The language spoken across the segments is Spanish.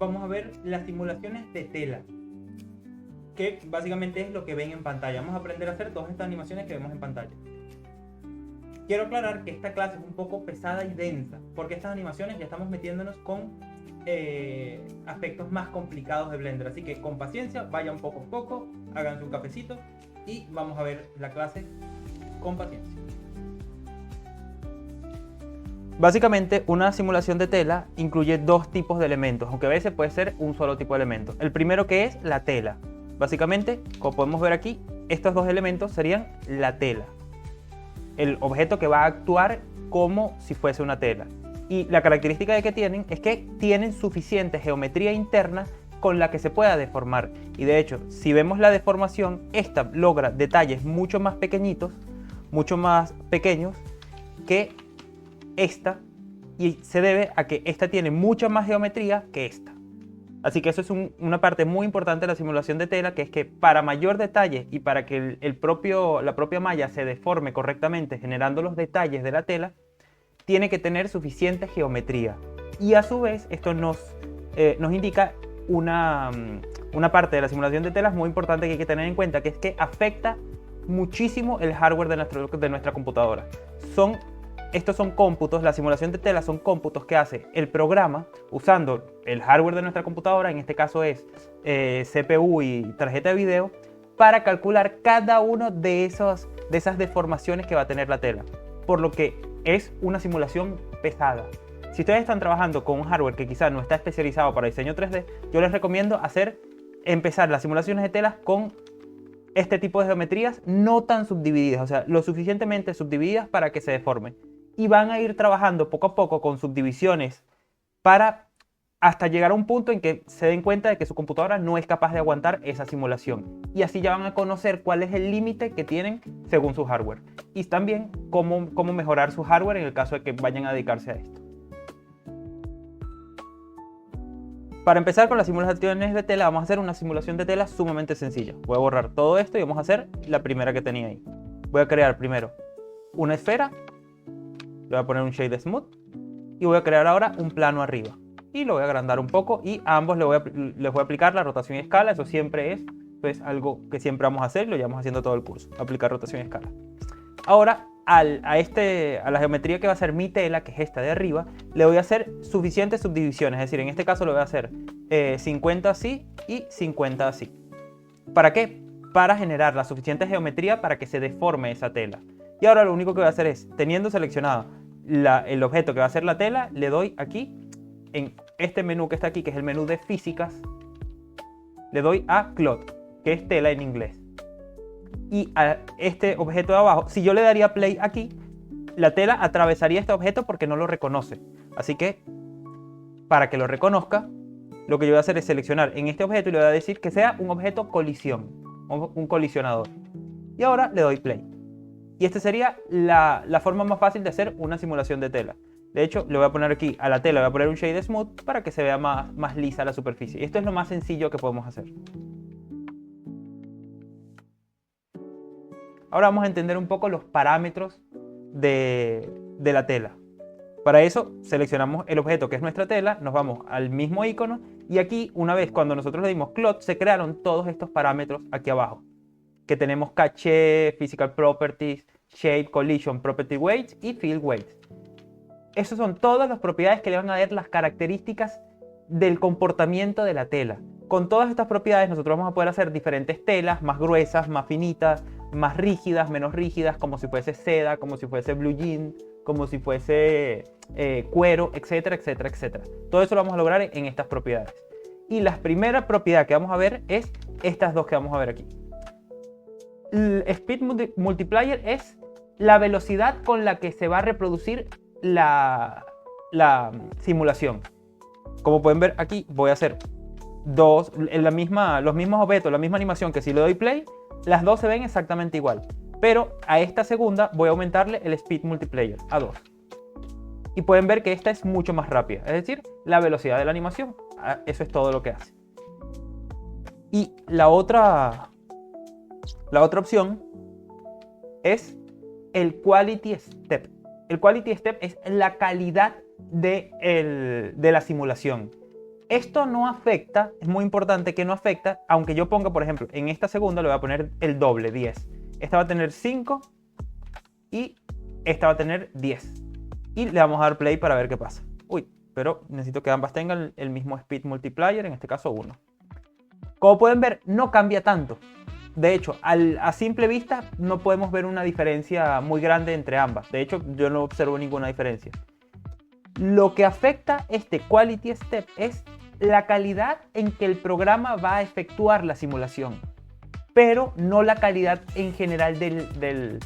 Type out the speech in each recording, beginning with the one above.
vamos a ver las simulaciones de tela, que básicamente es lo que ven en pantalla. Vamos a aprender a hacer todas estas animaciones que vemos en pantalla. Quiero aclarar que esta clase es un poco pesada y densa, porque estas animaciones ya estamos metiéndonos con aspectos más complicados de Blender, así que con paciencia, vayan poco a poco, háganse un cafecito y vamos a ver la clase con paciencia. Básicamente, una simulación de tela incluye dos tipos de elementos, aunque a veces puede ser un solo tipo de elemento. El primero, que es la tela. Básicamente, como podemos ver aquí, estos dos elementos serían la tela, el objeto que va a actuar como si fuese una tela. Y la característica de que tienen es que tienen suficiente geometría interna con la que se pueda deformar. Y de hecho, si vemos la deformación, esta logra detalles mucho más pequeñitos, mucho más pequeños que esta, y se debe a que esta tiene mucha más geometría que esta. Así que eso es una parte muy importante de la simulación de tela, que es que para mayor detalle y para que la propia malla se deforme correctamente generando los detalles de la tela, tiene que tener suficiente geometría. Y a su vez esto nos indica una parte de la simulación de telas muy importante que hay que tener en cuenta, que es que afecta muchísimo el hardware de nuestra computadora. Estos son cómputos, la simulación de tela son cómputos que hace el programa usando el hardware de nuestra computadora, en este caso es CPU y tarjeta de video, para calcular cada uno de esas deformaciones que va a tener la tela. Por lo que es una simulación pesada. Si ustedes están trabajando con un hardware que quizás no está especializado para diseño 3D, yo les recomiendo empezar las simulaciones de telas con este tipo de geometrías no tan subdivididas, o sea, lo suficientemente subdivididas para que se deformen. Y van a ir trabajando poco a poco con subdivisiones hasta llegar a un punto en que se den cuenta de que su computadora no es capaz de aguantar esa simulación. Y así ya van a conocer cuál es el límite que tienen según su hardware. Y también cómo mejorar su hardware en el caso de que vayan a dedicarse a esto. Para empezar con las simulaciones de tela, vamos a hacer una simulación de tela sumamente sencilla. Voy a borrar todo esto y vamos a hacer la primera que tenía ahí. Voy a crear primero una esfera. Le voy a poner un shade smooth y voy a crear ahora un plano arriba y lo voy a agrandar un poco, y a ambos les voy a aplicar la rotación y escala. Eso siempre es algo que siempre vamos a hacer, lo llevamos haciendo todo el curso, aplicar rotación y escala. Ahora a la geometría que va a ser mi tela, que es esta de arriba, le voy a hacer suficientes subdivisiones, es decir, en este caso le voy a hacer 50 así y 50 así. ¿Para qué? Para generar la suficiente geometría para que se deforme esa tela. Y ahora lo único que voy a hacer es, teniendo seleccionado el objeto que va a ser la tela, le doy aquí, en este menú que está aquí, que es el menú de físicas, le doy a Cloth, que es tela en inglés. Y a este objeto de abajo, si yo le daría play aquí, la tela atravesaría este objeto porque no lo reconoce. Así que, para que lo reconozca, lo que yo voy a hacer es seleccionar en este objeto y le voy a decir que sea un objeto colisión, un colisionador. Y ahora le doy play. Y esta sería la forma más fácil de hacer una simulación de tela. De hecho, le voy a poner aquí a la tela, le voy a poner un shade smooth para que se vea más lisa la superficie. Y esto es lo más sencillo que podemos hacer. Ahora vamos a entender un poco los parámetros de la tela. Para eso seleccionamos el objeto que es nuestra tela, nos vamos al mismo icono y aquí, una vez cuando nosotros le dimos Cloth, se crearon todos estos parámetros aquí abajo, que tenemos caché, physical properties, shape, collision, property weights y field weights. Esas son todas las propiedades que le van a dar las características del comportamiento de la tela. Con todas estas propiedades nosotros vamos a poder hacer diferentes telas, más gruesas, más finitas, más rígidas, menos rígidas, como si fuese seda, como si fuese blue jean, como si fuese cuero, etcétera, etcétera, etcétera. Todo eso lo vamos a lograr en estas propiedades. Y la primera propiedad que vamos a ver es estas dos que vamos a ver aquí. El Speed Multiplier es la velocidad con la que se va a reproducir la simulación. Como pueden ver aquí, voy a hacer los mismos objetos, la misma animación, que si le doy play, las dos se ven exactamente igual. Pero a esta segunda voy a aumentarle el Speed Multiplier a 2. Y pueden ver que esta es mucho más rápida, es decir, la velocidad de la animación. Eso es todo lo que hace. Y la otra opción es el Quality Step. El Quality Step es la calidad de la simulación. Esto no afecta, es muy importante que no afecta, aunque yo ponga, por ejemplo, en esta segunda le voy a poner el doble, 10. Esta va a tener 5 y esta va a tener 10. Y le vamos a dar play para ver qué pasa. Uy, pero necesito que ambas tengan el mismo speed multiplier, en este caso 1. Como pueden ver, no cambia tanto. De hecho, a simple vista no podemos ver una diferencia muy grande entre ambas. De hecho, yo no observo ninguna diferencia. Lo que afecta este Quality Step es la calidad en que el programa va a efectuar la simulación, pero no la calidad en general de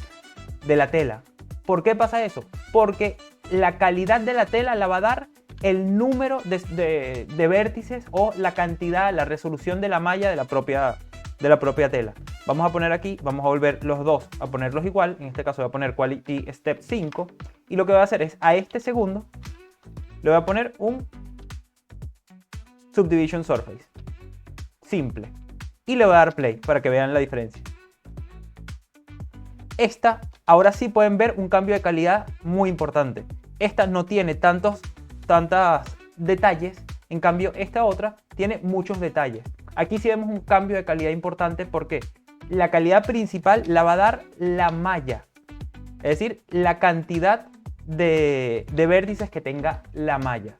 la tela. ¿Por qué pasa eso? Porque la calidad de la tela la va a dar el número de vértices o la cantidad, la resolución de la malla de la propia tela. Vamos a poner aquí, vamos a volver los dos a ponerlos igual. En este caso voy a poner Quality Step 5 y lo que voy a hacer es a este segundo le voy a poner un Subdivision Surface simple y le voy a dar play para que vean la diferencia. Esta, ahora sí pueden ver un cambio de calidad muy importante. Esta no tiene tantos detalles, en cambio esta otra tiene muchos detalles. Aquí sí vemos un cambio de calidad importante porque la calidad principal la va a dar la malla, es decir, la cantidad de vértices que tenga la malla.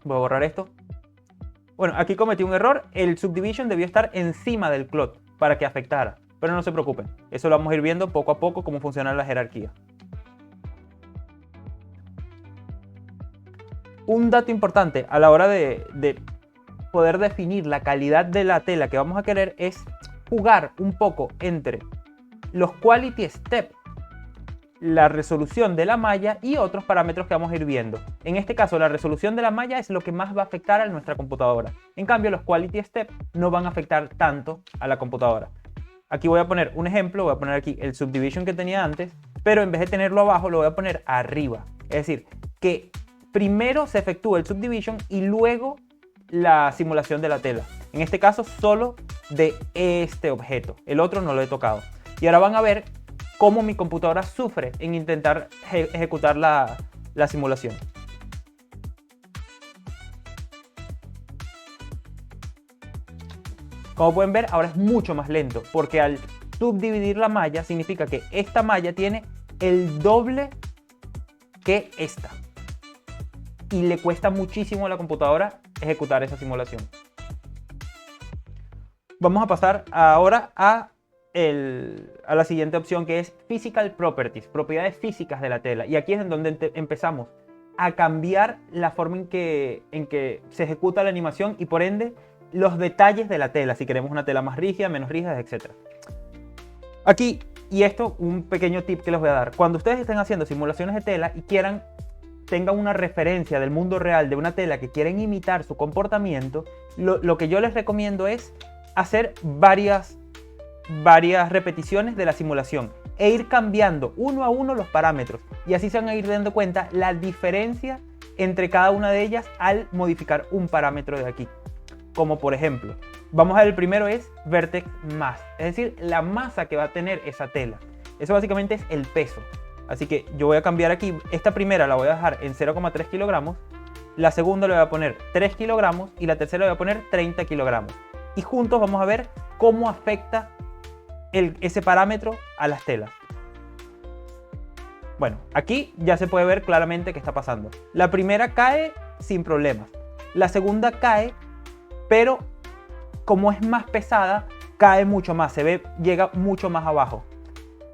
Voy a borrar esto. Bueno, aquí cometí un error. El Subdivision debió estar encima del cloth para que afectara. Pero no se preocupen. Eso lo vamos a ir viendo poco a poco cómo funciona la jerarquía. Un dato importante a la hora de poder definir la calidad de la tela que vamos a querer es jugar un poco entre los Quality Step, la resolución de la malla y otros parámetros que vamos a ir viendo. En este caso, la resolución de la malla es lo que más va a afectar a nuestra computadora. En cambio, los Quality Step no van a afectar tanto a la computadora. Aquí voy a poner un ejemplo, voy a poner aquí el Subdivision que tenía antes, pero en vez de tenerlo abajo, lo voy a poner arriba. Es decir, que primero se efectúa el Subdivision y luego la simulación de la tela. En este caso, solo de este objeto. El otro no lo he tocado. Y ahora van a ver cómo mi computadora sufre en intentar ejecutar la simulación. Como pueden ver, ahora es mucho más lento, porque al subdividir la malla significa que esta malla tiene el doble que esta. Y le cuesta muchísimo a la computadora ejecutar esa simulación. Vamos a pasar ahora a la siguiente opción, que es Physical Properties, propiedades físicas de la tela. Y aquí es en donde empezamos a cambiar la forma en que se ejecuta la animación y por ende los detalles de la tela, si queremos una tela más rígida, menos rígida, etc. Aquí, y esto un pequeño tip que les voy a dar, cuando ustedes estén haciendo simulaciones de tela y tengan una referencia del mundo real de una tela que quieren imitar su comportamiento, lo que yo les recomiendo es hacer varias repeticiones de la simulación e ir cambiando uno a uno los parámetros, y así se van a ir dando cuenta la diferencia entre cada una de ellas al modificar un parámetro de aquí. Como por ejemplo, vamos a ver, el primero es Vertex Mass, es decir, la masa que va a tener esa tela. Eso básicamente es el peso. Así que yo voy a cambiar aquí, esta primera la voy a dejar en 0,3 kilogramos, la segunda le voy a poner 3 kilogramos y la tercera le voy a poner 30 kilogramos. Y juntos vamos a ver cómo afecta ese parámetro a las telas. Bueno, aquí ya se puede ver claramente qué está pasando. La primera cae sin problemas. La segunda cae, pero como es más pesada, cae mucho más, llega mucho más abajo.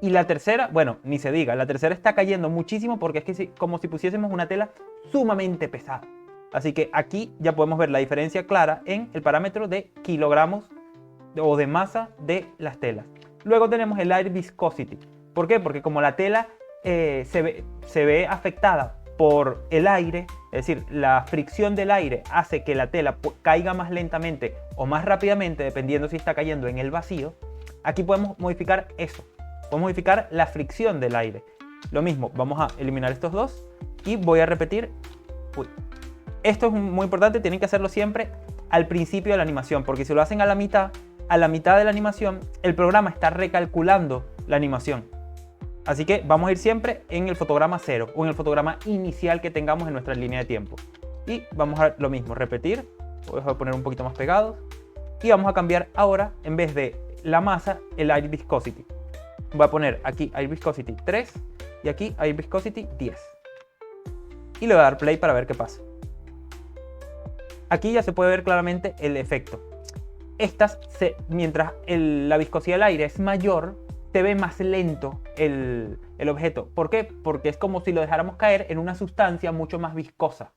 Y la tercera, bueno, ni se diga, la tercera está cayendo muchísimo porque es que como si pusiésemos una tela sumamente pesada. Así que aquí ya podemos ver la diferencia clara en el parámetro de kilogramos o de masa de las telas. Luego tenemos el Air Viscosity. ¿Por qué? Porque como la tela se ve afectada por el aire, es decir, la fricción del aire hace que la tela caiga más lentamente o más rápidamente, dependiendo si está cayendo en el vacío. Aquí podemos modificar eso. Podemos modificar la fricción del aire. Lo mismo, vamos a eliminar estos dos y voy a repetir. Esto es muy importante, tienen que hacerlo siempre al principio de la animación, porque si lo hacen a la mitad de la animación, el programa está recalculando la animación. Así que vamos a ir siempre en el fotograma 0 o en el fotograma inicial que tengamos en nuestra línea de tiempo. Y vamos a lo mismo, repetir. Voy a poner un poquito más pegados. Y vamos a cambiar ahora, en vez de la masa, el Air Viscosity. Voy a poner aquí Air Viscosity 3 y aquí Air Viscosity 10. Y le voy a dar play para ver qué pasa. Aquí ya se puede ver claramente el efecto. Mientras la viscosidad del aire es mayor, se ve más lento el objeto. ¿Por qué? Porque es como si lo dejáramos caer en una sustancia mucho más viscosa.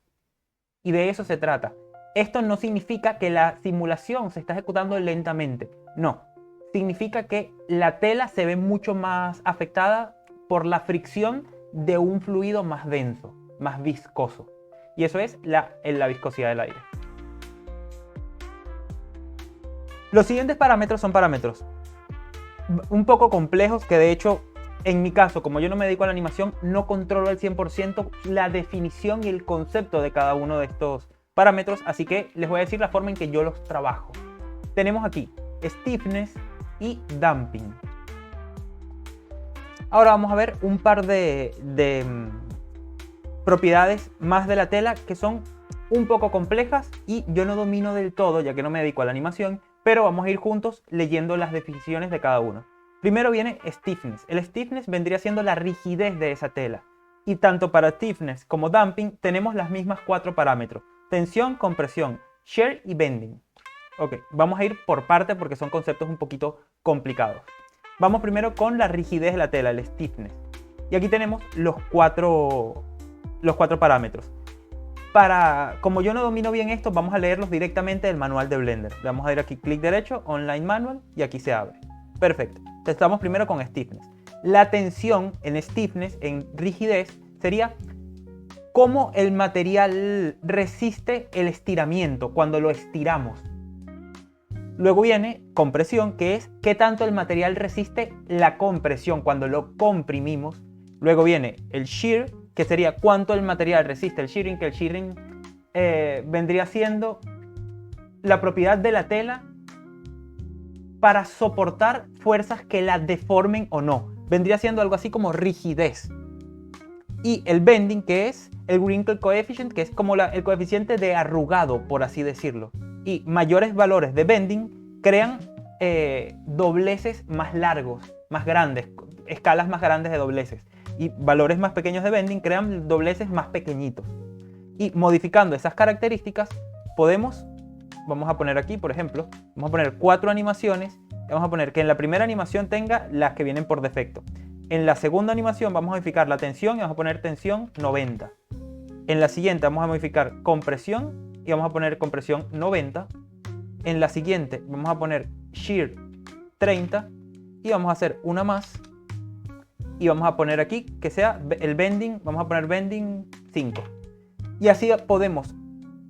Y de eso se trata. Esto no significa que la simulación se está ejecutando lentamente. No. Significa que la tela se ve mucho más afectada por la fricción de un fluido más denso, más viscoso. Y eso es la viscosidad del aire. Los siguientes parámetros son parámetros un poco complejos que, de hecho, en mi caso, como yo no me dedico a la animación, no controlo al 100% la definición y el concepto de cada uno de estos parámetros, así que les voy a decir la forma en que yo los trabajo. Tenemos aquí stiffness y damping. Ahora vamos a ver un par de propiedades más de la tela que son un poco complejas y yo no domino del todo, ya que no me dedico a la animación, pero vamos a ir juntos leyendo las definiciones de cada uno. Primero viene stiffness. El stiffness vendría siendo la rigidez de esa tela. Y tanto para stiffness como damping tenemos las mismas 4 parámetros: tensión, compresión, shear y bending. Ok, vamos a ir por parte porque son conceptos un poquito complicados. Vamos primero con la rigidez de la tela, el stiffness. Y aquí tenemos los cuatro parámetros. Como yo no domino bien esto, vamos a leerlos directamente del manual de Blender. Le vamos a ir aquí, clic derecho, Online Manual, y aquí se abre. Perfecto. Estamos primero con stiffness. La tensión en stiffness, en rigidez, sería cómo el material resiste el estiramiento cuando lo estiramos. Luego viene compresión, que es qué tanto el material resiste la compresión cuando lo comprimimos. Luego viene el shear, que sería cuánto el material resiste el shearing, que el shearing vendría siendo la propiedad de la tela para soportar fuerzas que la deformen o no. Vendría siendo algo así como rigidez. Y el bending, que es el wrinkle coefficient, que es como el coeficiente de arrugado, por así decirlo. Y mayores valores de bending crean dobleces más largos, más grandes, escalas más grandes de dobleces. Y valores más pequeños de bending crean dobleces más pequeñitos. Y modificando esas características vamos a poner aquí, por ejemplo, vamos a poner 4 animaciones. Vamos a poner que en la primera animación tenga las que vienen por defecto. En la segunda animación vamos a modificar la tensión y vamos a poner tensión 90. En la siguiente vamos a modificar compresión y vamos a poner compresión 90. En la siguiente vamos a poner shear 30 y vamos a hacer una más y vamos a poner aquí que sea el bending, vamos a poner bending 5. Y así podemos,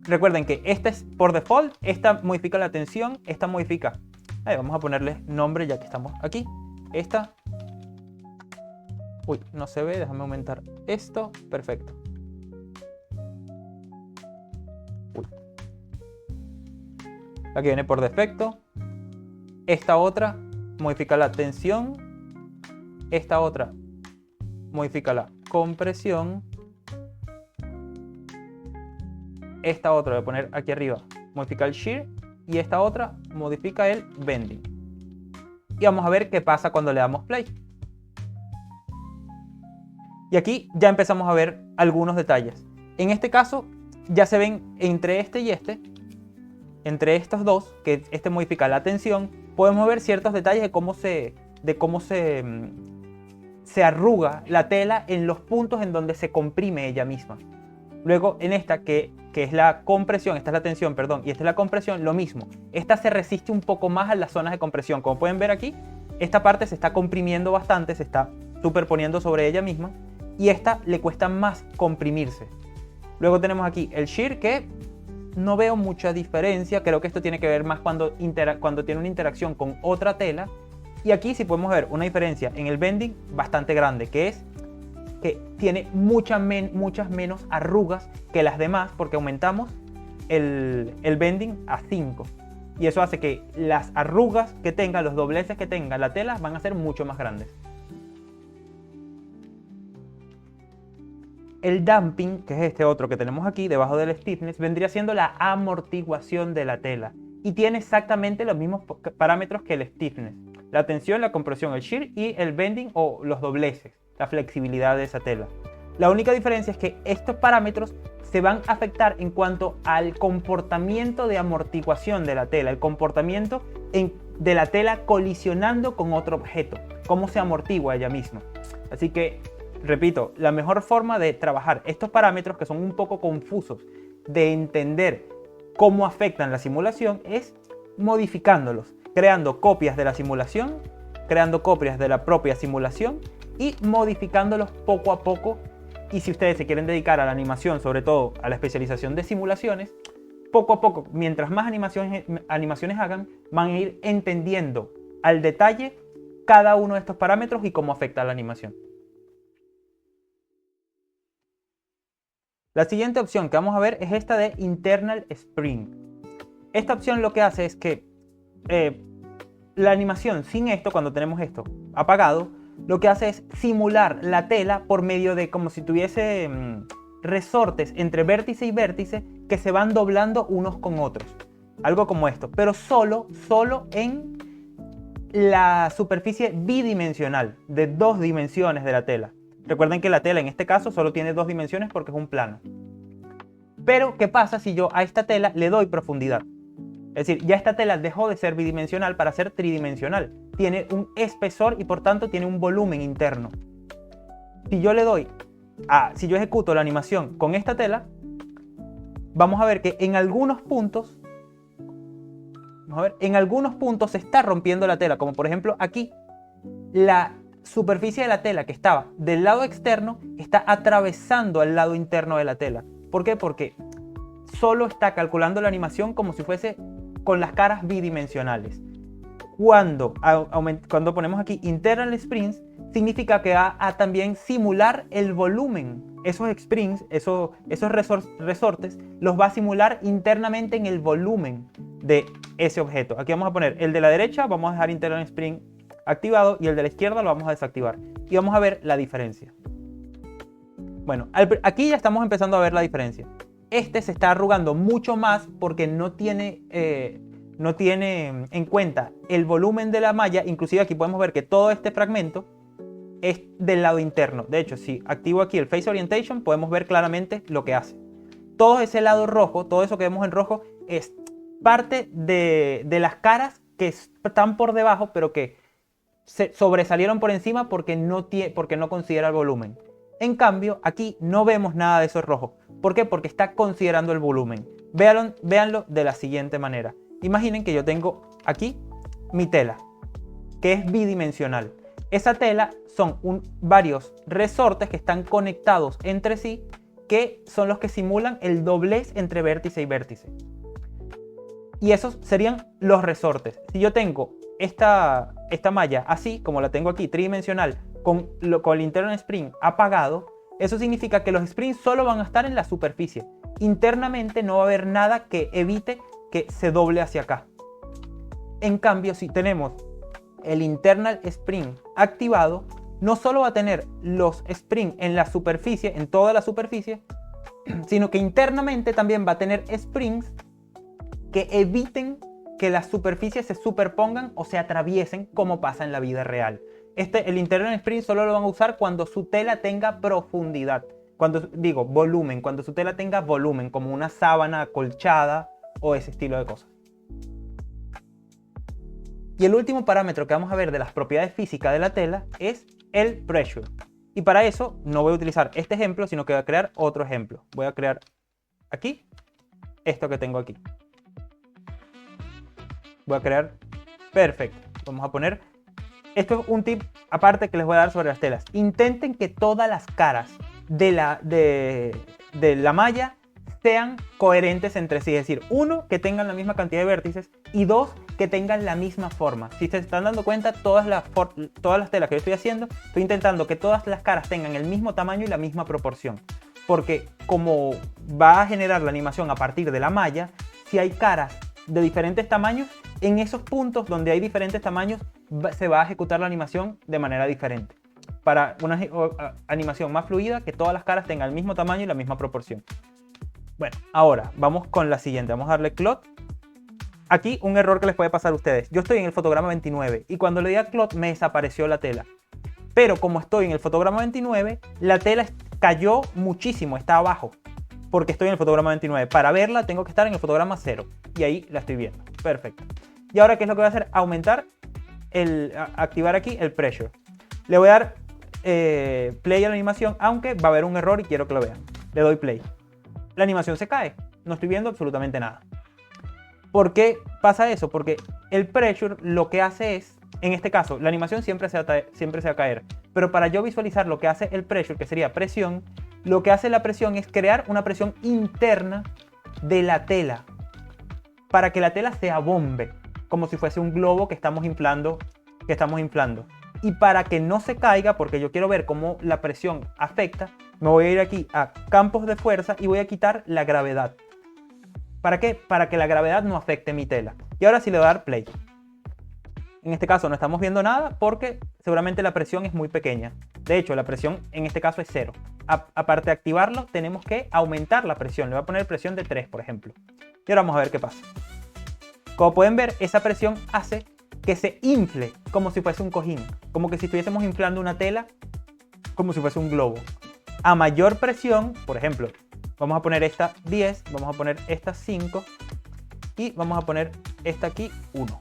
recuerden que esta es por default, esta modifica la tensión, esta modifica, vamos a ponerle nombre ya que estamos aquí, esta, uy, no se ve, déjame aumentar esto, perfecto. Uy. La que viene por defecto, esta otra modifica la tensión, esta otra modifica la compresión, esta otra voy a poner aquí arriba, modifica el shear y esta otra modifica el bending. Y vamos a ver qué pasa cuando le damos play. Y aquí ya empezamos a ver algunos detalles. En este caso ya se ven entre este y este, entre estos dos, que este modifica la tensión, podemos ver ciertos detalles de cómo se arruga la tela en los puntos en donde se comprime ella misma. Luego en esta que es la compresión, esta es la tensión, perdón, y esta es la compresión, lo mismo. Esta se resiste un poco más a las zonas de compresión. Como pueden ver aquí, esta parte se está comprimiendo bastante, se está superponiendo sobre ella misma, y esta le cuesta más comprimirse. Luego tenemos aquí el shear, que no veo mucha diferencia, creo que esto tiene que ver más cuando tiene una interacción con otra tela. Y aquí sí podemos ver una diferencia en el bending bastante grande, que es que tiene muchas menos arrugas que las demás, porque aumentamos el bending a 5. Y eso hace que las arrugas que tenga, los dobleces que tenga la tela van a ser mucho más grandes. el damping, que es este otro que tenemos aquí debajo del stiffness, vendría siendo la amortiguación de la tela y tiene exactamente los mismos parámetros que el stiffness: la tensión, la compresión, el shear y el bending o los dobleces, la flexibilidad de esa tela. La única diferencia es que estos parámetros se van a afectar en cuanto al comportamiento de amortiguación de la tela, el comportamiento de la tela colisionando con otro objeto, cómo se amortigua ella misma. Así que, repito, la mejor forma de trabajar estos parámetros, que son un poco confusos de entender cómo afectan la simulación, es modificándolos, creando copias de la simulación, creando copias de la propia simulación y modificándolos poco a poco. Y si ustedes se quieren dedicar a la animación, sobre todo a la especialización de simulaciones, poco a poco, mientras más animaciones hagan, van a ir entendiendo al detalle cada uno de estos parámetros y cómo afecta a la animación. La siguiente opción que vamos a ver es esta de Internal Spring. Esta opción lo que hace es que la animación sin esto, cuando tenemos esto apagado, lo que hace es simular la tela por medio de como si tuviese resortes entre vértice y vértice que se van doblando unos con otros. Algo como esto, pero solo en la superficie bidimensional de 2 dimensiones de la tela. Recuerden que la tela en este caso solo tiene 2 dimensiones porque es un plano. Pero, ¿qué pasa si yo a esta tela le doy profundidad? Es decir, ya esta tela dejó de ser bidimensional para ser tridimensional. Tiene un espesor y por tanto tiene un volumen interno. Si yo ejecuto la animación con esta tela, vamos a ver que en algunos puntos se está rompiendo la tela, como por ejemplo aquí, la superficie de la tela que estaba del lado externo está atravesando al lado interno de la tela. ¿Por qué? Porque solo está calculando la animación como si fuese con las caras bidimensionales. Cuando ponemos aquí Internal Springs, significa que va a también simular el volumen. Esos springs, esos resortes, los va a simular internamente en el volumen de ese objeto. Aquí vamos a poner el de la derecha, vamos a dejar Internal Spring activado, y el de la izquierda lo vamos a desactivar. Y vamos a ver la diferencia. Bueno, aquí ya estamos empezando a ver la diferencia. Este se está arrugando mucho más porque no tiene en cuenta el volumen de la malla. Inclusive aquí podemos ver que todo este fragmento es del lado interno. De hecho, si activo aquí el Face Orientation, podemos ver claramente lo que hace. Todo ese lado rojo, todo eso que vemos en rojo, es parte de las caras que están por debajo, pero que se sobresalieron por encima porque no considera el volumen. En cambio, aquí no vemos nada de eso rojo. ¿Por qué? Porque está considerando el volumen. Véanlo de la siguiente manera. Imaginen que yo tengo aquí mi tela, que es bidimensional. Esa tela son varios resortes que están conectados entre sí, que son los que simulan el doblez entre vértice y vértice. Y esos serían los resortes. Si yo tengo esta malla así, como la tengo aquí, tridimensional, con el internal spring apagado, eso significa que los springs solo van a estar en la superficie. Internamente no va a haber nada que evite que se doble hacia acá. En cambio, si tenemos el internal spring activado, no solo va a tener los springs en la superficie, en toda la superficie, sino que internamente también va a tener springs que eviten que las superficies se superpongan o se atraviesen como pasa en la vida real. El internal spring solo lo van a usar cuando su tela tenga profundidad. Volumen, cuando su tela tenga volumen, como una sábana acolchada o ese estilo de cosas. Y el último parámetro que vamos a ver de las propiedades físicas de la tela es el pressure. Y para eso no voy a utilizar este ejemplo, sino que voy a crear otro ejemplo. Voy a crear aquí esto que tengo aquí. Voy a crear, perfecto. Vamos a poner, esto es un tip aparte que les voy a dar sobre las telas. Intenten que todas las caras de la malla sean coherentes entre sí. Es decir, uno, que tengan la misma cantidad de vértices, y dos, que tengan la misma forma. Si se están dando cuenta, todas las telas que yo estoy haciendo, estoy intentando que todas las caras tengan el mismo tamaño y la misma proporción. Porque como va a generar la animación a partir de la malla, si hay caras de diferentes tamaños, en esos puntos donde hay diferentes tamaños se va a ejecutar la animación de manera diferente. para una animación más fluida, que todas las caras tengan el mismo tamaño y la misma proporción. Bueno, ahora vamos con la siguiente. Vamos a darle Clot. Aquí un error que les puede pasar a ustedes. Yo estoy en el fotograma 29 y cuando le di a Clot me desapareció la tela. Pero como estoy en el fotograma 29, la tela cayó muchísimo, está abajo. Porque estoy en el fotograma 29. Para verla tengo que estar en el fotograma 0. Y ahí la estoy viendo. Perfecto. Y ahora, ¿qué es lo que voy a hacer? Activar aquí el pressure. Le voy a dar play a la animación, aunque va a haber un error y quiero que lo vean. Le doy play. La animación se cae. No estoy viendo absolutamente nada. ¿Por qué pasa eso? Porque el pressure lo que hace es, en este caso, la animación siempre se va a caer. Pero para yo visualizar lo que hace el pressure, que sería presión, lo que hace la presión es crear una presión interna de la tela para que la tela se abombe, como si fuese un globo que estamos inflando. Y para que no se caiga, porque yo quiero ver cómo la presión afecta, me voy a ir aquí a campos de fuerza y voy a quitar la gravedad. ¿Para qué? Para que la gravedad no afecte mi tela. Y ahora sí le voy a dar play. En este caso no estamos viendo nada porque seguramente la presión es muy pequeña. De hecho, la presión en este caso es 0. Aparte de activarlo, tenemos que aumentar la presión. Le voy a poner presión de 3, por ejemplo. Y ahora vamos a ver qué pasa. Como pueden ver, esa presión hace que se infle como si fuese un cojín. Como que si estuviésemos inflando una tela, como si fuese un globo. A mayor presión, por ejemplo, vamos a poner esta 10, vamos a poner esta 5 y vamos a poner esta aquí 1.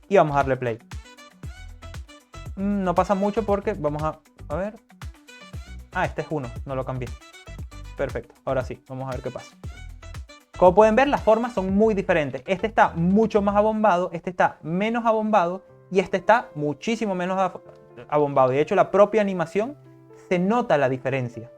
Y vamos a darle play. No pasa mucho porque vamos a ver. Este es 1, no lo cambié. Perfecto, ahora sí, vamos a ver qué pasa. Como pueden ver, las formas son muy diferentes. Este está mucho más abombado, este está menos abombado y este está muchísimo menos abombado. Y de hecho, la propia animación se nota la diferencia.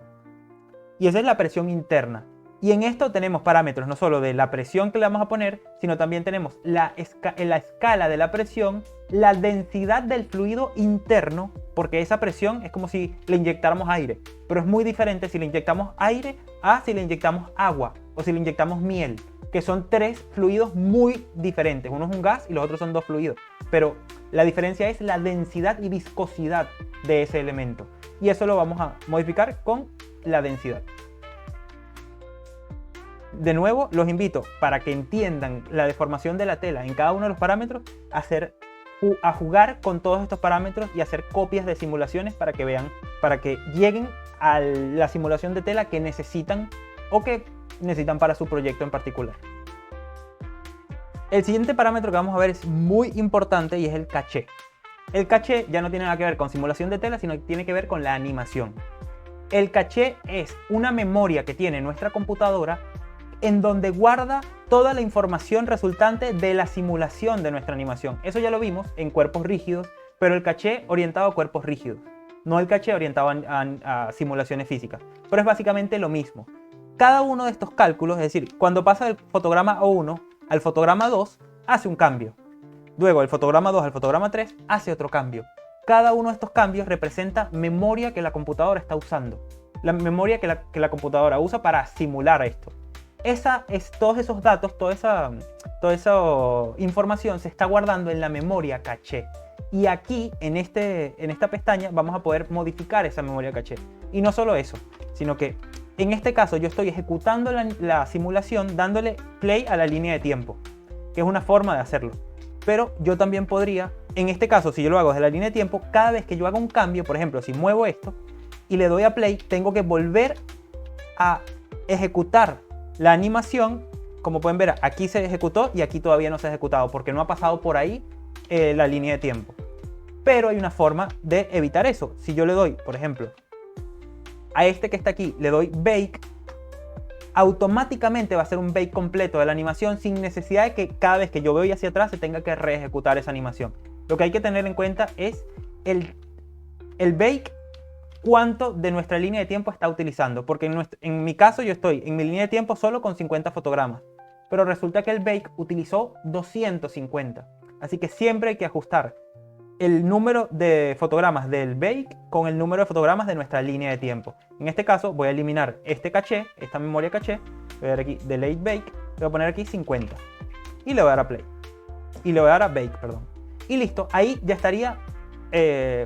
Y esa es la presión interna. Y en esto tenemos parámetros no solo de la presión que le vamos a poner, sino también tenemos la escala de la presión, la densidad del fluido interno, porque esa presión es como si le inyectáramos aire, pero es muy diferente si le inyectamos aire a si le inyectamos agua o si le inyectamos miel, que son 3 fluidos muy diferentes. Uno es un gas y los otros son 2 fluidos, pero la diferencia es la densidad y viscosidad de ese elemento. Y eso lo vamos a modificar con la densidad. De nuevo, los invito para que entiendan la deformación de la tela en cada uno de los parámetros, a jugar con todos estos parámetros y hacer copias de simulaciones para que vean, para que lleguen a la simulación de tela que necesitan o que necesitan para su proyecto en particular. El siguiente parámetro que vamos a ver es muy importante y es el caché. El caché ya no tiene nada que ver con simulación de tela, sino que tiene que ver con la animación. El caché es una memoria que tiene nuestra computadora en donde guarda toda la información resultante de la simulación de nuestra animación. Eso ya lo vimos en cuerpos rígidos, pero el caché orientado a cuerpos rígidos, no el caché orientado a simulaciones físicas. Pero es básicamente lo mismo. Cada uno de estos cálculos, es decir, cuando pasa del fotograma 1 al fotograma 2, hace un cambio. Luego el fotograma 2 al fotograma 3 hace otro cambio. Cada uno de estos cambios representa memoria que la computadora está usando. La memoria que la computadora usa para simular esto. Todos esos datos, toda esa información se está guardando en la memoria caché. Y aquí, en esta pestaña, vamos a poder modificar esa memoria caché. Y no solo eso, sino que en este caso yo estoy ejecutando la simulación dándole play a la línea de tiempo, que es una forma de hacerlo. Pero yo también podría, en este caso, si yo lo hago desde la línea de tiempo, cada vez que yo haga un cambio, por ejemplo, si muevo esto y le doy a play, tengo que volver a ejecutar la animación. Como pueden ver, aquí se ejecutó y aquí todavía no se ha ejecutado porque no ha pasado por ahí la línea de tiempo. Pero hay una forma de evitar eso. Si yo le doy, por ejemplo, a este que está aquí, le doy bake, automáticamente va a ser un bake completo de la animación sin necesidad de que cada vez que yo voy hacia atrás se tenga que reejecutar esa animación. Lo que hay que tener en cuenta es el bake, cuánto de nuestra línea de tiempo está utilizando, porque en mi caso yo estoy en mi línea de tiempo solo con 50 fotogramas, pero resulta que el bake utilizó 250, así que siempre hay que ajustar el número de fotogramas del bake con el número de fotogramas de nuestra línea de tiempo. En este caso voy a eliminar este caché, esta memoria caché, voy a dar aquí delete bake, le voy a poner aquí 50 y le voy a dar a play y le voy a dar a bake, perdón, y listo. Ahí ya estaría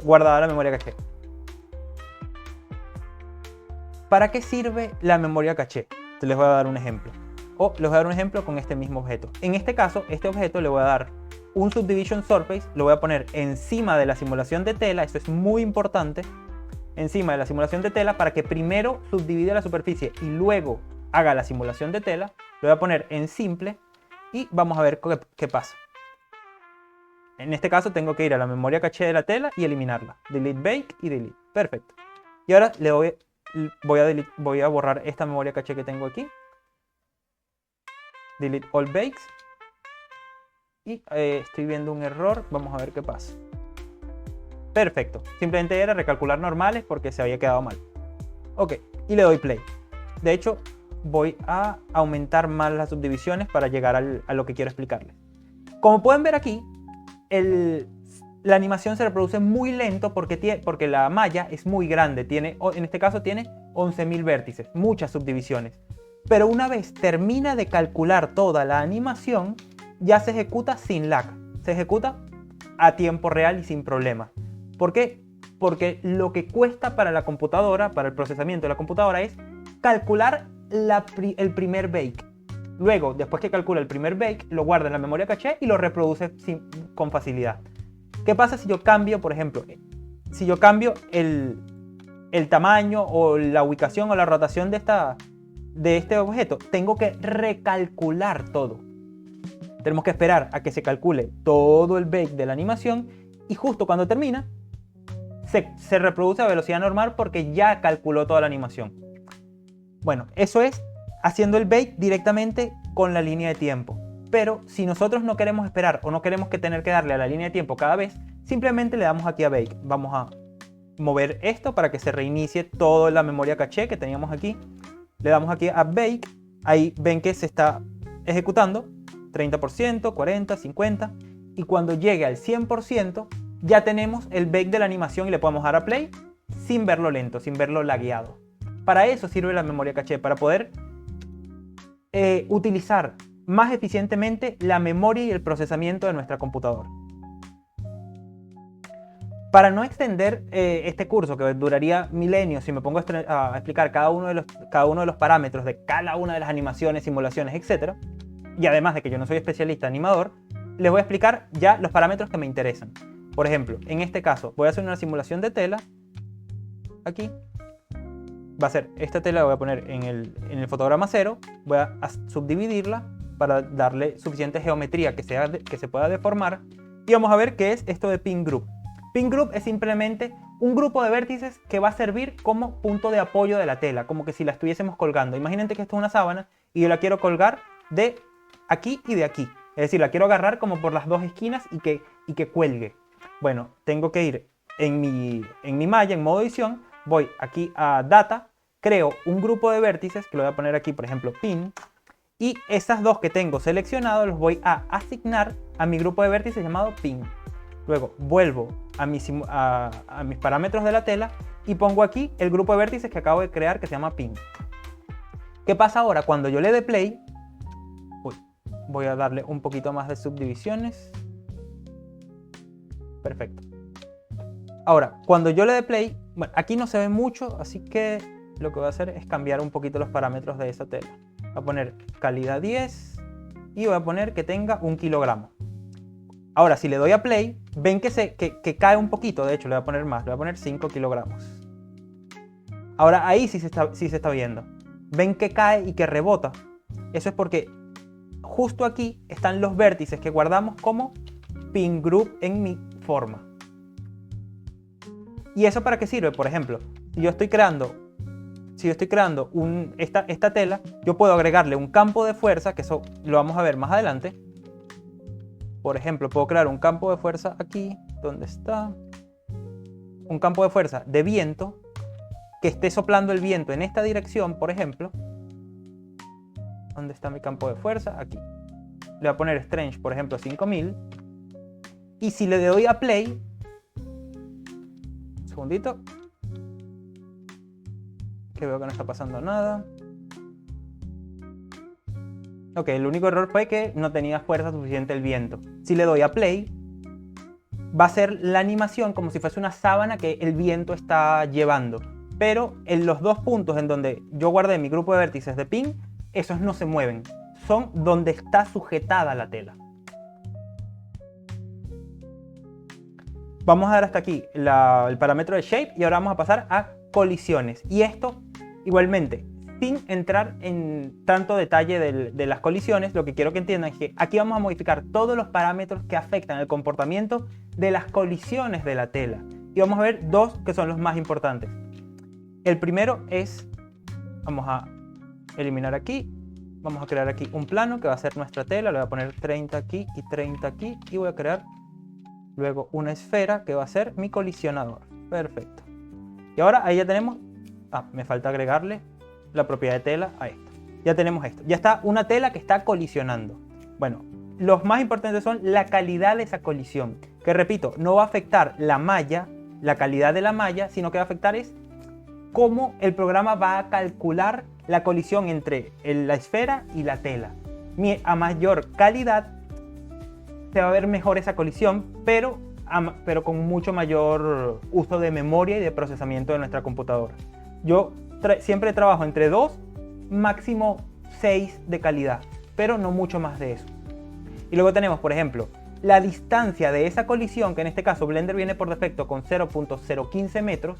guardada la memoria caché. ¿Para qué sirve la memoria caché? Les voy a dar un ejemplo. O les voy a dar un ejemplo con este mismo objeto. En este caso, este objeto le voy a dar un subdivision surface, lo voy a poner encima de la simulación de tela, eso es muy importante, encima de la simulación de tela para que primero subdivida la superficie y luego haga la simulación de tela. Lo voy a poner en simple y vamos a ver qué pasa. En este caso tengo que ir a la memoria caché de la tela y eliminarla. Delete bake y delete. Perfecto. Y ahora voy a borrar esta memoria caché que tengo aquí. Delete all bakes. Y estoy viendo un error. Vamos a ver qué pasa. Perfecto. Simplemente era recalcular normales porque se había quedado mal. Ok. Y le doy play. De hecho, voy a aumentar más las subdivisiones para llegar a lo que quiero explicarles. Como pueden ver aquí, la animación se reproduce muy lento porque la malla es muy grande. En este caso tiene 11.000 vértices, muchas subdivisiones. Pero una vez termina de calcular toda la animación, ya se ejecuta sin lag. Se ejecuta a tiempo real y sin problema. ¿Por qué? Porque lo que cuesta para la computadora, para el procesamiento de la computadora, es calcular el primer bake. Luego, después que calcula el primer bake, lo guarda en la memoria caché y lo reproduce con facilidad. ¿Qué pasa si yo cambio, por ejemplo, si yo cambio el tamaño o la ubicación o la rotación de este objeto? Tengo que recalcular todo. Tenemos que esperar a que se calcule todo el bake de la animación y justo cuando termina, se reproduce a velocidad normal porque ya calculó toda la animación. Bueno, eso es haciendo el bake directamente con la línea de tiempo. Pero si nosotros no queremos esperar o no queremos tener que darle a la línea de tiempo cada vez, simplemente le damos aquí a bake. Vamos a mover esto para que se reinicie toda la memoria caché que teníamos aquí. Le damos aquí a bake. Ahí ven que se está ejecutando 30%, 40%, 50%. Y cuando llegue al 100% ya tenemos el bake de la animación y le podemos dar a play sin verlo lento, sin verlo lagueado. Para eso sirve la memoria caché, para poder utilizar más eficientemente la memoria y el procesamiento de nuestra computadora. Para no extender este curso, que duraría milenios, si me pongo a explicar cada uno de los parámetros de cada una de las animaciones, simulaciones, etc., y además de que yo no soy especialista animador, les voy a explicar ya los parámetros que me interesan. Por ejemplo, en este caso, voy a hacer una simulación de tela. Aquí va a ser esta tela, la voy a poner en el fotograma 0, voy a subdividirla para darle suficiente geometría que se pueda deformar. Y vamos a ver qué es esto de pin group. Pin group es simplemente un grupo de vértices que va a servir como punto de apoyo de la tela, como que si la estuviésemos colgando. Imagínate que esto es una sábana y yo la quiero colgar de aquí y de aquí. Es decir, la quiero agarrar como por las dos esquinas y que cuelgue. Bueno, tengo que ir en mi malla, en modo edición, voy aquí a Data, creo un grupo de vértices, que lo voy a poner aquí, por ejemplo, Pin, y esas dos que tengo seleccionados los voy a asignar a mi grupo de vértices llamado Pin. Luego vuelvo a mis parámetros de la tela y pongo aquí el grupo de vértices que acabo de crear que se llama Pin. ¿Qué pasa ahora? Cuando yo le dé play, voy a darle un poquito más de subdivisiones. Perfecto. Ahora, cuando yo le dé play, bueno, aquí no se ve mucho, así que lo que voy a hacer es cambiar un poquito los parámetros de esa tela. Voy a poner calidad 10 y voy a poner que tenga 1 kilogramo. Ahora, si le doy a play, ven que cae un poquito. De hecho, le voy a poner más, le voy a poner 5 kilogramos. Ahora, ahí sí se está viendo. Ven que cae y que rebota. Eso es porque justo aquí están los vértices que guardamos como pin group en mi forma. ¿Y eso para qué sirve? Por ejemplo, si yo estoy creando esta tela, yo puedo agregarle un campo de fuerza, que eso lo vamos a ver más adelante. Por ejemplo, puedo crear un campo de fuerza aquí, ¿dónde está? Un campo de fuerza de viento, que esté soplando el viento en esta dirección, por ejemplo. ¿Dónde está mi campo de fuerza? Aquí. Le voy a poner Strange, por ejemplo, 5000. Y si le doy a play, un segundito, que veo que no está pasando nada. Ok, el único error fue que no tenía fuerza suficiente el viento. Si le doy a play, va a ser la animación como si fuese una sábana que el viento está llevando. Pero en los dos puntos en donde yo guardé mi grupo de vértices de pin, esos no se mueven. Son donde está sujetada la tela. Vamos a dar hasta aquí el parámetro de shape y ahora vamos a pasar a colisiones. Y esto, igualmente, sin entrar en tanto detalle de las colisiones, lo que quiero que entiendan es que aquí vamos a modificar todos los parámetros que afectan el comportamiento de las colisiones de la tela. Y vamos a ver dos que son los más importantes. El primero es, vamos a eliminar aquí, vamos a crear aquí un plano que va a ser nuestra tela, le voy a poner 30 aquí y 30 aquí y voy a crear luego una esfera que va a ser mi colisionador. Perfecto. Y ahora ahí ya tenemos, me falta agregarle la propiedad de tela a esto. Ya tenemos esto, ya está una tela que está colisionando. Bueno, los más importantes son la calidad de esa colisión, que repito, no va a afectar la malla, la calidad de la malla, sino que va a afectar es cómo el programa va a calcular la colisión entre la esfera y la tela. A mayor calidad se va a ver mejor esa colisión, pero con mucho mayor uso de memoria y de procesamiento de nuestra computadora. Yo siempre trabajo entre 2, máximo 6 de calidad, pero no mucho más de eso. Y luego tenemos, por ejemplo, la distancia de esa colisión, que en este caso Blender viene por defecto con 0.015 metros,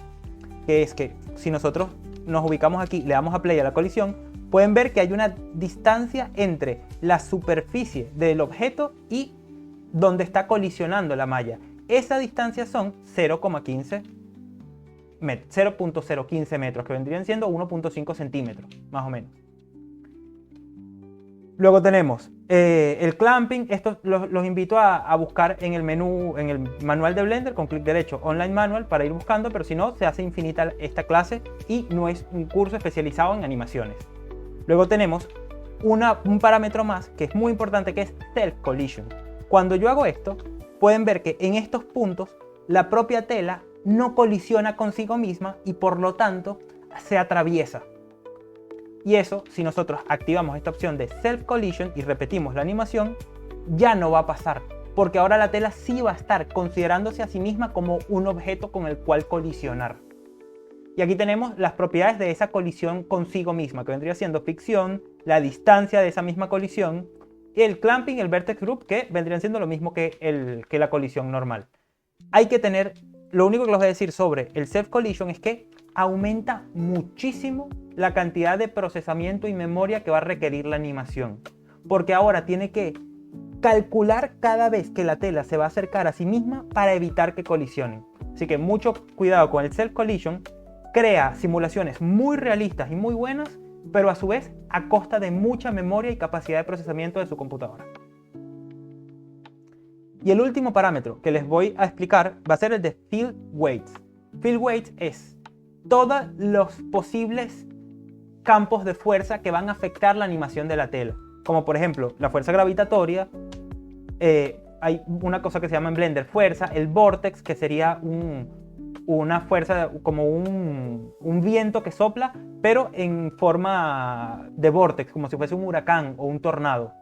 que es que si nosotros nos ubicamos aquí, le damos a play a la colisión, pueden ver que hay una distancia entre la superficie del objeto y donde está colisionando la malla. Esa distancia son 0,15 0.015 metros, que vendrían siendo 1.5 centímetros, más o menos. Luego tenemos el clamping. Estos los invito a buscar en el menú, en el manual de Blender, con clic derecho, Online Manual, para ir buscando, pero si no, se hace infinita esta clase y no es un curso especializado en animaciones. Luego tenemos un parámetro más que es muy importante, que es Self Collision. Cuando yo hago esto, pueden ver que en estos puntos la propia tela no colisiona consigo misma y por lo tanto se atraviesa. Y eso, si nosotros activamos esta opción de Self Collision y repetimos la animación, ya no va a pasar, porque ahora la tela sí va a estar considerándose a sí misma como un objeto con el cual colisionar. Y aquí tenemos las propiedades de esa colisión consigo misma, que vendría siendo ficción, la distancia de esa misma colisión, y el clamping, el vertex group, que vendrían siendo lo mismo que la colisión normal. Hay que tener, lo único que les voy a decir sobre el Self Collision es que aumenta muchísimo la cantidad de procesamiento y memoria que va a requerir la animación, porque ahora tiene que calcular cada vez que la tela se va a acercar a sí misma para evitar que colisionen. Así que mucho cuidado con el Self Collision. Crea simulaciones muy realistas y muy buenas, pero a su vez a costa de mucha memoria y capacidad de procesamiento de su computadora. Y el último parámetro que les voy a explicar va a ser el de Field Weights. Field Weights es todos los posibles campos de fuerza que van a afectar la animación de la tela. Como por ejemplo, la fuerza gravitatoria, hay una cosa que se llama en Blender fuerza, el vortex, que sería una fuerza como un viento que sopla, pero en forma de vortex, como si fuese un huracán o un tornado.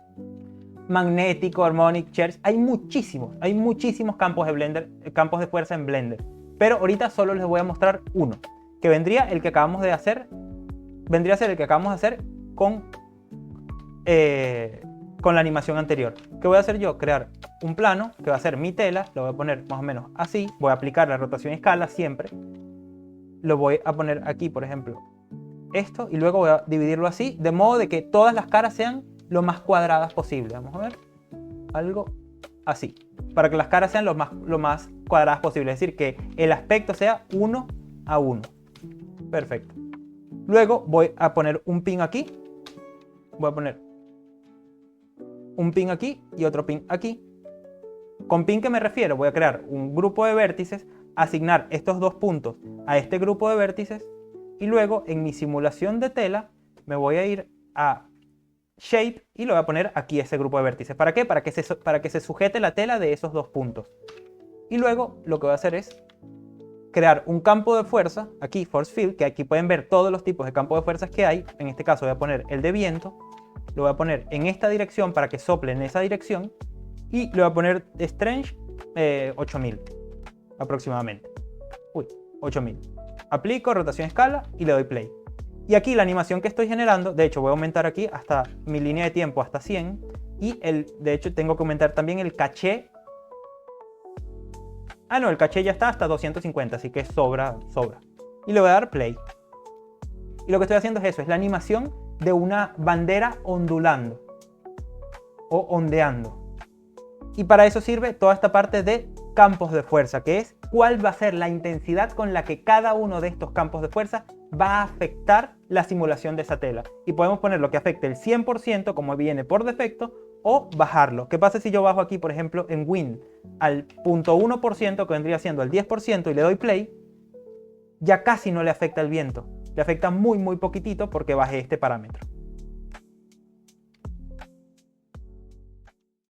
Magnético, harmonic, charge, hay muchísimos campos de Blender, campos de fuerza en Blender. Pero ahorita solo les voy a mostrar uno, que vendría a ser el que acabamos de hacer con la animación anterior. ¿Qué voy a hacer yo? Crear un plano que va a ser mi tela, lo voy a poner más o menos así, voy a aplicar la rotación y escala siempre, lo voy a poner aquí, por ejemplo, esto, y luego voy a dividirlo así, de modo de que todas las caras sean lo más cuadradas posible. Vamos a ver, algo así, para que las caras sean lo más cuadradas posible, es decir, que el aspecto sea 1 a 1. Perfecto. Luego voy a poner un pin aquí, voy a poner un pin aquí y otro pin aquí. Con pin, ¿qué me refiero? Voy a crear un grupo de vértices, asignar estos dos puntos a este grupo de vértices y luego en mi simulación de tela me voy a ir a Shape y lo voy a poner aquí ese grupo de vértices. ¿Para qué? Para que se sujete la tela de esos dos puntos. Y luego lo que voy a hacer es crear un campo de fuerza, aquí Force Field, que aquí pueden ver todos los tipos de campos de fuerzas que hay. En este caso voy a poner el de viento, lo voy a poner en esta dirección para que sople en esa dirección y le voy a poner Strange 8000 aproximadamente. Uy, 8000. Aplico rotación escala y le doy play. Y aquí la animación que estoy generando, de hecho voy a aumentar aquí hasta mi línea de tiempo hasta 100 y de hecho tengo que aumentar también el caché. Ah, no, el caché ya está hasta 250, así que sobra. Y le voy a dar play. Y lo que estoy haciendo es eso, es la animación de una bandera ondulando o ondeando. Y para eso sirve toda esta parte de campos de fuerza, que es cuál va a ser la intensidad con la que cada uno de estos campos de fuerza va a afectar la simulación de esa tela. Y podemos poner lo que afecte el 100% como viene por defecto o bajarlo. ¿Qué pasa si yo bajo aquí, por ejemplo, en Wind al 0.1%, que vendría siendo el 10%, y le doy play? Ya casi no le afecta el viento. Le afecta muy poquitito porque bajé este parámetro.